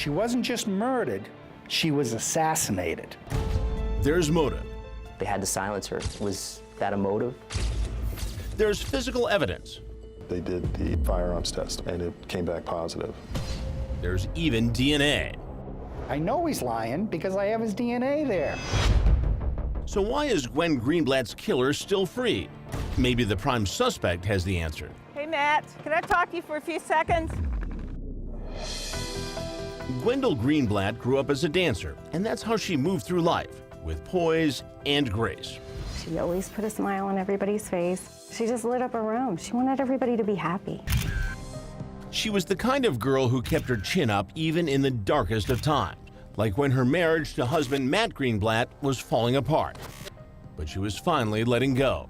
She wasn't just murdered, she was assassinated. There's motive. They had to silence her. Was that a motive? There's physical evidence. They did the firearms test, and it came back positive. There's even DNA. I know he's lying because I have his DNA there. So why is Gwen Greenblatt's killer still free? Maybe the prime suspect has the answer. Hey, Matt, can I talk to you for a few seconds? Gwendel Greenblatt grew up as a dancer, and that's how she moved through life, with poise and grace. She always put a smile on everybody's face. She just lit up her room. She wanted everybody to be happy. She was the kind of girl who kept her chin up even in the darkest of times, like when her marriage to husband Matt Greenblatt was falling apart. But she was finally letting go.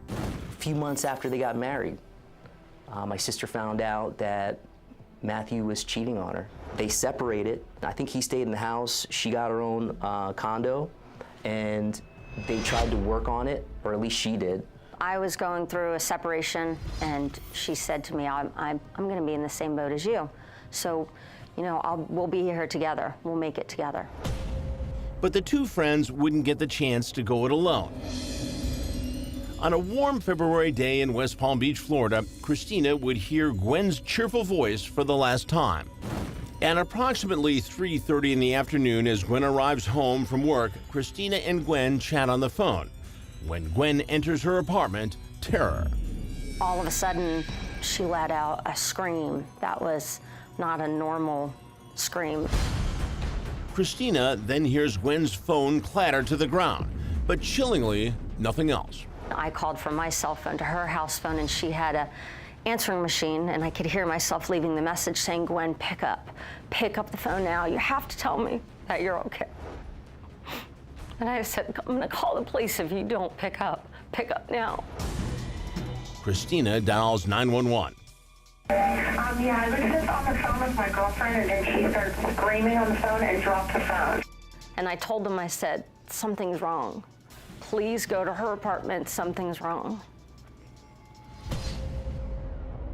A few months after they got married, my sister found out that Matthew was cheating on her. They separated. I think he stayed in the house. She got her own condo, and they tried to work on it, or at least she did. I was going through a separation, and she said to me, I'm going to be in the same boat as you. So, you know, we'll be here together. We'll make it together. But the two friends wouldn't get the chance to go it alone. On a warm February day in West Palm Beach, Florida, Christina would hear Gwen's cheerful voice for the last time. At approximately 3:30 in the afternoon, as Gwen arrives home from work, Christina and Gwen chat on the phone. When Gwen enters her apartment, terror. All of a sudden, she let out a scream that was not a normal scream. Christina then hears Gwen's phone clatter to the ground, but chillingly, nothing else. I called from my cell phone to her house phone, and she had a answering machine, and I could hear myself leaving the message saying, Gwen, pick up the phone now. You have to tell me that you're okay. And I said, I'm gonna call the police if you don't pick up now. Christina dials 911. Yeah, I was just on the phone with my girlfriend, and then she started screaming on the phone and dropped the phone. And I told them, I said, something's wrong. Please go to her apartment, something's wrong.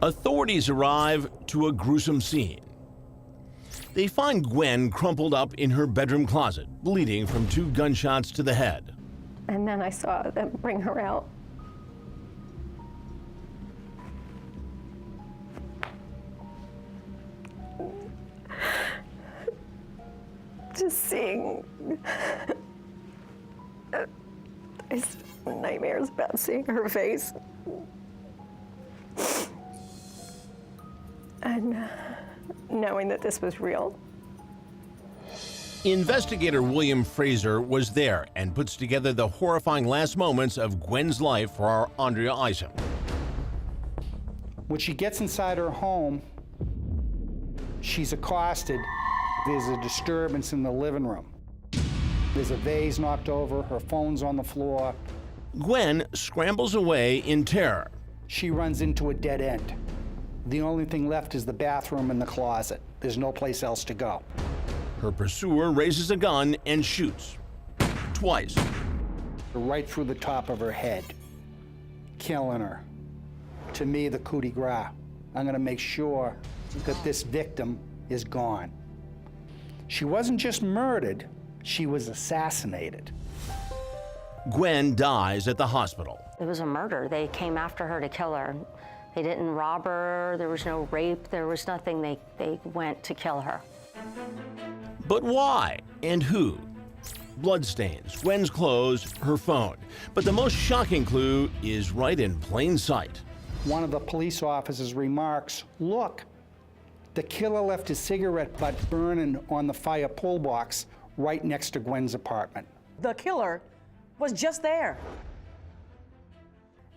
Authorities arrive to a gruesome scene. They find Gwen crumpled up in her bedroom closet, bleeding from 2 gunshots to the head. And then I saw them bring her out. Just seeing, I have nightmares about seeing her face. And knowing that this was real. Investigator William Fraser was there and puts together the horrifying last moments of Gwen's life for our Andrea Isom. When she gets inside her home, she's accosted. There's a disturbance in the living room. There's a vase knocked over, her phone's on the floor. Gwen scrambles away in terror. She runs into a dead end. The only thing left is the bathroom and the closet. There's no place else to go. Her pursuer raises a gun and shoots. Twice. Right through the top of her head, killing her. To me, the coup de grace. I'm gonna make sure that this victim is gone. She wasn't just murdered, she was assassinated. Gwen dies at the hospital. It was a murder. They came after her to kill her. They didn't rob her, there was no rape, there was nothing. They went to kill her. But why and who? Bloodstains, Gwen's clothes, her phone. But the most shocking clue is right in plain sight. One of the police officers remarks, look, the killer left his cigarette butt burning on the fire pull box right next to Gwen's apartment. The killer was just there.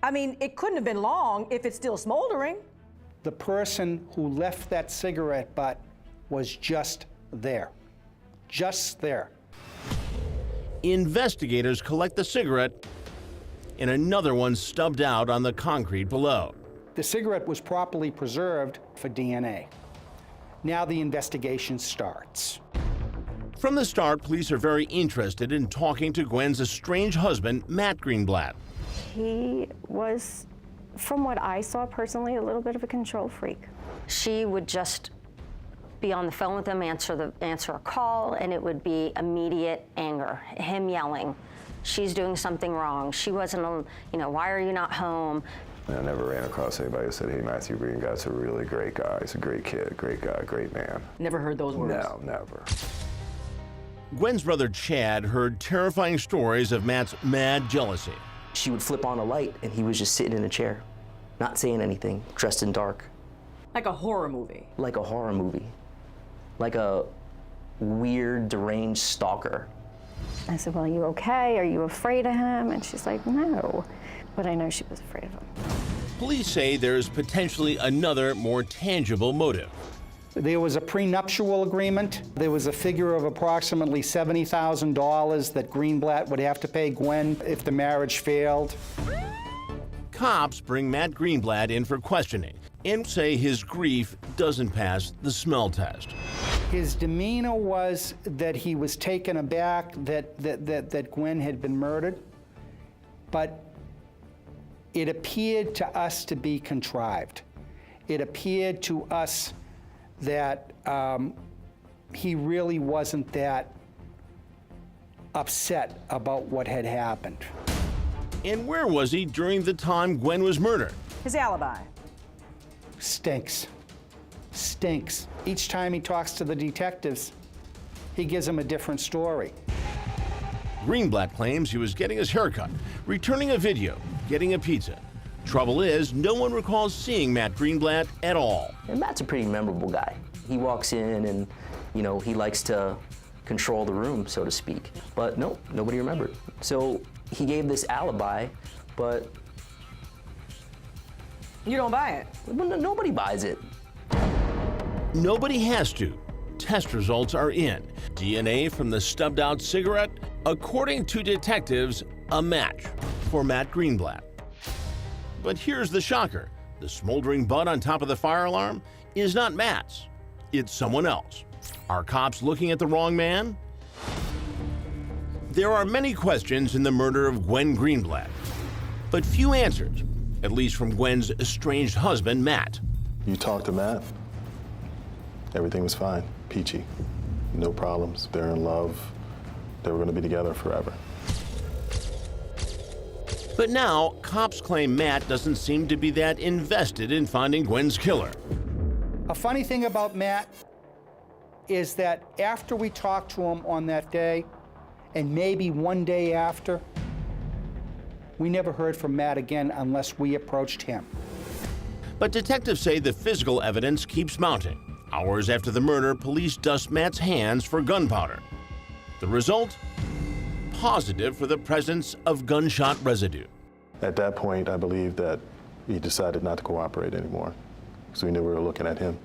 I mean, it couldn't have been long if it's still smoldering. The person who left that cigarette butt was just there. Just there. Investigators collect the cigarette and another one stubbed out on the concrete below. The cigarette was properly preserved for DNA. Now the investigation starts. From the start, police are very interested in talking to Gwen's estranged husband, Matt Greenblatt. He was, from what I saw personally, a little bit of a control freak. She would just be on the phone with him, answer a call, and it would be immediate anger, him yelling, she's doing something wrong, she wasn't, why are you not home? I never ran across anybody who said, hey, Matthew Greenblatt's a really great guy. He's a great kid, great guy, great man. Never heard those words. No, never. Gwen's brother Chad heard terrifying stories of Matt's mad jealousy. She would flip on a light and he was just sitting in a chair, not saying anything, dressed in dark. Like a horror movie. Like a horror movie. Like a weird, deranged stalker. I said, well, are you okay? Are you afraid of him? And she's like, no. But I know she was afraid of him. Police say there's potentially another, more tangible motive. There was a prenuptial agreement. There was a figure of approximately $70,000 that Greenblatt would have to pay Gwen if the marriage failed. Cops bring Matt Greenblatt in for questioning and say his grief doesn't pass the smell test. His demeanor was that he was taken aback that Gwen had been murdered, but it appeared to us to be contrived. It appeared to us that he really wasn't that upset about what had happened. And where was he during the time Gwen was murdered? His alibi. Stinks. Stinks. Each time he talks to the detectives, he gives them a different story. Greenblatt claims he was getting his haircut, returning a video, getting a pizza. Trouble is, no one recalls seeing Matt Greenblatt at all. And Matt's a pretty memorable guy. He walks in and, he likes to control the room, so to speak. But no, nobody remembered. So he gave this alibi, but You don't buy it. nobody buys it. Nobody has to. Test results are in. DNA from the stubbed out cigarette, according to detectives, a match for Matt Greenblatt. But here's the shocker. The smoldering butt on top of the fire alarm is not Matt's. It's someone else. Are cops looking at the wrong man? There are many questions in the murder of Gwen Greenblatt, but few answers, at least from Gwen's estranged husband, Matt. You talked to Matt? Everything was fine, peachy. No problems, they're in love. They were gonna be together forever. But now, cops claim Matt doesn't seem to be that invested in finding Gwen's killer. A funny thing about Matt is that after we talked to him on that day, and maybe one day after, we never heard from Matt again unless we approached him. But detectives say the physical evidence keeps mounting. Hours after the murder, police dust Matt's hands for gunpowder. The result? Positive for the presence of gunshot residue. At that point, I believe that he decided not to cooperate anymore, because we knew we were looking at him.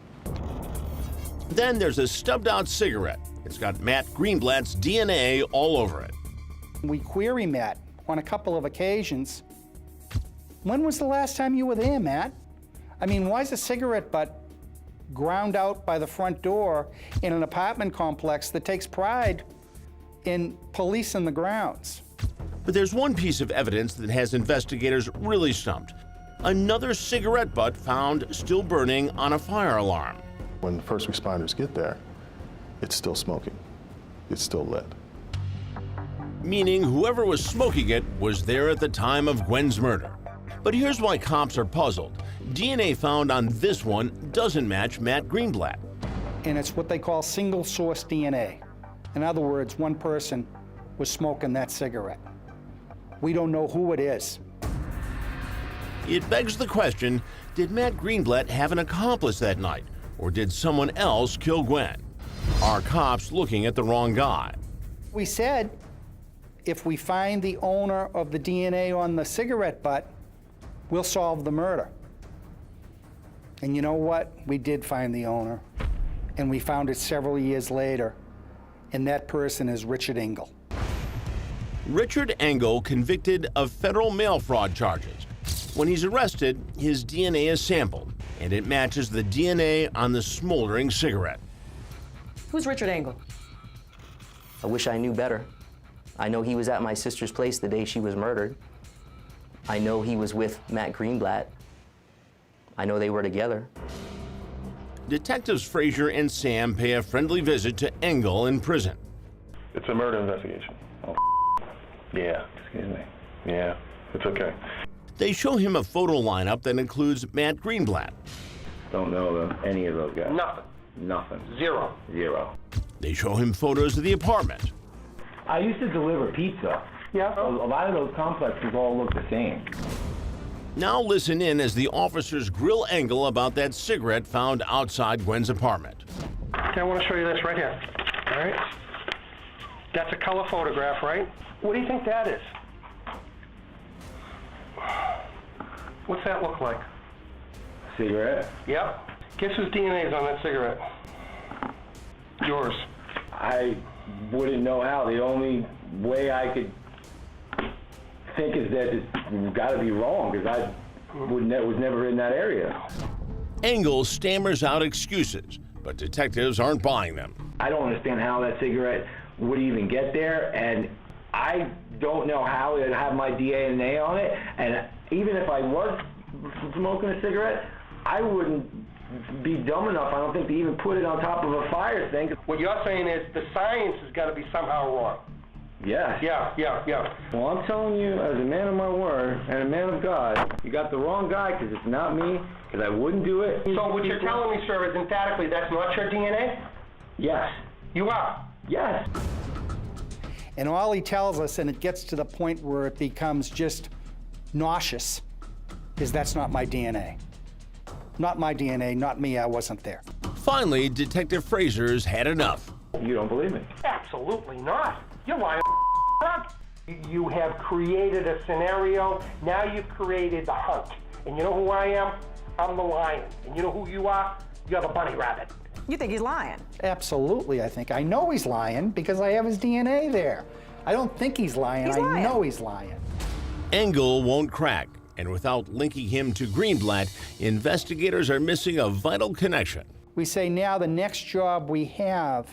Then there's a stubbed out cigarette. It's got Matt Greenblatt's DNA all over it. We query Matt on a couple of occasions. When was the last time you were there, Matt? I mean, why is a cigarette butt ground out by the front door in an apartment complex that takes pride in policing the grounds? But there's one piece of evidence that has investigators really stumped. Another cigarette butt found still burning on a fire alarm. When the first responders get there, it's still smoking. It's still lit. Meaning whoever was smoking it was there at the time of Gwen's murder. But here's why cops are puzzled. DNA found on this one doesn't match Matt Greenblatt. And it's what they call single source DNA. In other words, one person was smoking that cigarette. We don't know who it is. It begs the question, did Matt Greenblatt have an accomplice that night? Or did someone else kill Gwen? Are cops looking at the wrong guy? We said, if we find the owner of the DNA on the cigarette butt, we'll solve the murder. And you know what? We did find the owner, and we found it several years later, and that person is Richard Engel. Richard Engel convicted of federal mail fraud charges. When he's arrested, his DNA is sampled, and it matches the DNA on the smoldering cigarette. Who's Richard Engel? I wish I knew better. I know he was at my sister's place the day she was murdered. I know he was with Matt Greenblatt. I know they were together. Detectives Frazier and Sam pay a friendly visit to Engel in prison. It's a murder investigation. Oh, yeah, excuse me. Yeah, it's okay. They show him a photo lineup that includes Matt Greenblatt. Don't know any of those guys. Nothing. Nothing. Zero. They show him photos of the apartment. I used to deliver pizza. Yeah. A lot of those complexes all look the same. Now listen in as the officers grill Engel about that cigarette found outside Gwen's apartment. Okay, I want to show you this right here. All right? That's a color photograph, right? What do you think that is? What's that look like? Cigarette? Yep. Guess whose DNA is on that cigarette? Yours. I wouldn't know how. The only way I could think is that it's got to be wrong, because I was never in that area. Engel stammers out excuses, but detectives aren't buying them. I don't understand how that cigarette would even get there, and I don't know how it would have my DNA on it, and even if I was smoking a cigarette, I wouldn't be dumb enough, I don't think, to even put it on top of a fire thing. What you're saying is the science has got to be somehow wrong. Yes. Yeah. Well, I'm telling you, as a man of my word and a man of God, you got the wrong guy, because it's not me, because I wouldn't do it. So what you're telling me, sir, is emphatically that's not your DNA? Yes. You are? Yes. And all he tells us, and it gets to the point where it becomes just nauseous, is that's not my DNA. Not my DNA, not me, I wasn't there. Finally, Detective Frazier's had enough. You don't believe me? Absolutely not. You're lying. You have created a scenario. Now you've created the hunt. And you know who I am? I'm the lion. And you know who you are? You're the bunny rabbit. You think he's lying? Absolutely, I think. I know he's lying because I have his DNA there. I don't think he's lying. He's I lying. know he's lying. Engel won't crack, and without linking him to Greenblatt, investigators are missing a vital connection. We say now the next job we have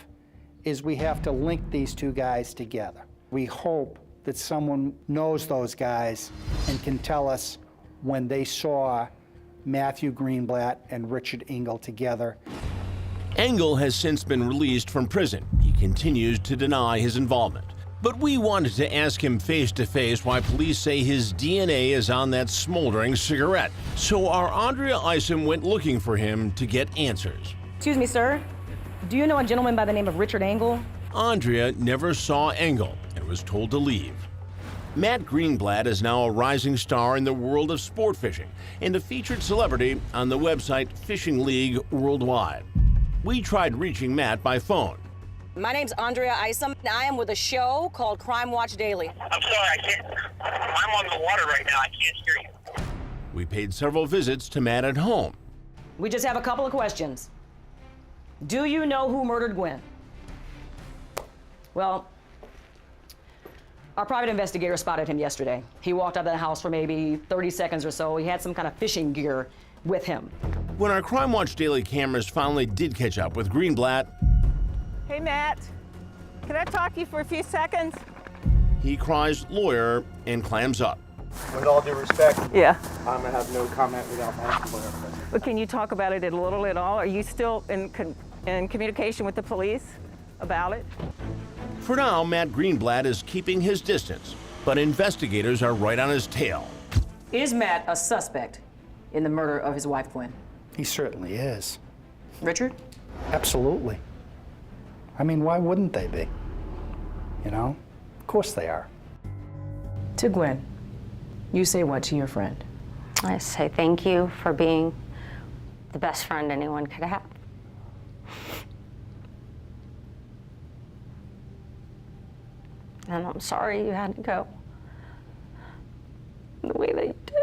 is we have to link these two guys together. We hope that someone knows those guys and can tell us when they saw Matthew Greenblatt and Richard Engel together. Engel has since been released from prison. He continues to deny his involvement. But we wanted to ask him face-to-face why police say his DNA is on that smoldering cigarette. So our Andrea Isom went looking for him to get answers. Excuse me, sir. Do you know a gentleman by the name of Richard Engel? Andrea never saw Engel and was told to leave. Matt Greenblatt is now a rising star in the world of sport fishing and a featured celebrity on the website Fishing League Worldwide. We tried reaching Matt by phone. My name's Andrea Isom, and I am with a show called Crime Watch Daily. I'm sorry, I can't. I'm on the water right now. I can't hear you. We paid several visits to Matt at home. We just have a couple of questions. Do you know who murdered Gwen? Well, our private investigator spotted him yesterday. He walked out of the house for maybe 30 seconds or so. He had some kind of fishing gear with him. When our Crime Watch Daily cameras finally did catch up with Greenblatt, Hey, Matt. Can I talk to you for a few seconds? he cries lawyer and clams up. With all due respect, Yeah. I'm going to have no comment without my lawyer present. But can you talk about it a little at all? Are you still in communication with the police about it? For now, Matt Greenblatt is keeping his distance, but investigators are right on his tail. Is Matt a suspect in the murder of his wife, Gwen? He certainly is. Richard? Absolutely. I mean, why wouldn't they be? You know? Of course they are. To Gwen, you say what to your friend? I say thank you for being the best friend anyone could have. And I'm sorry you had to go the way that you did.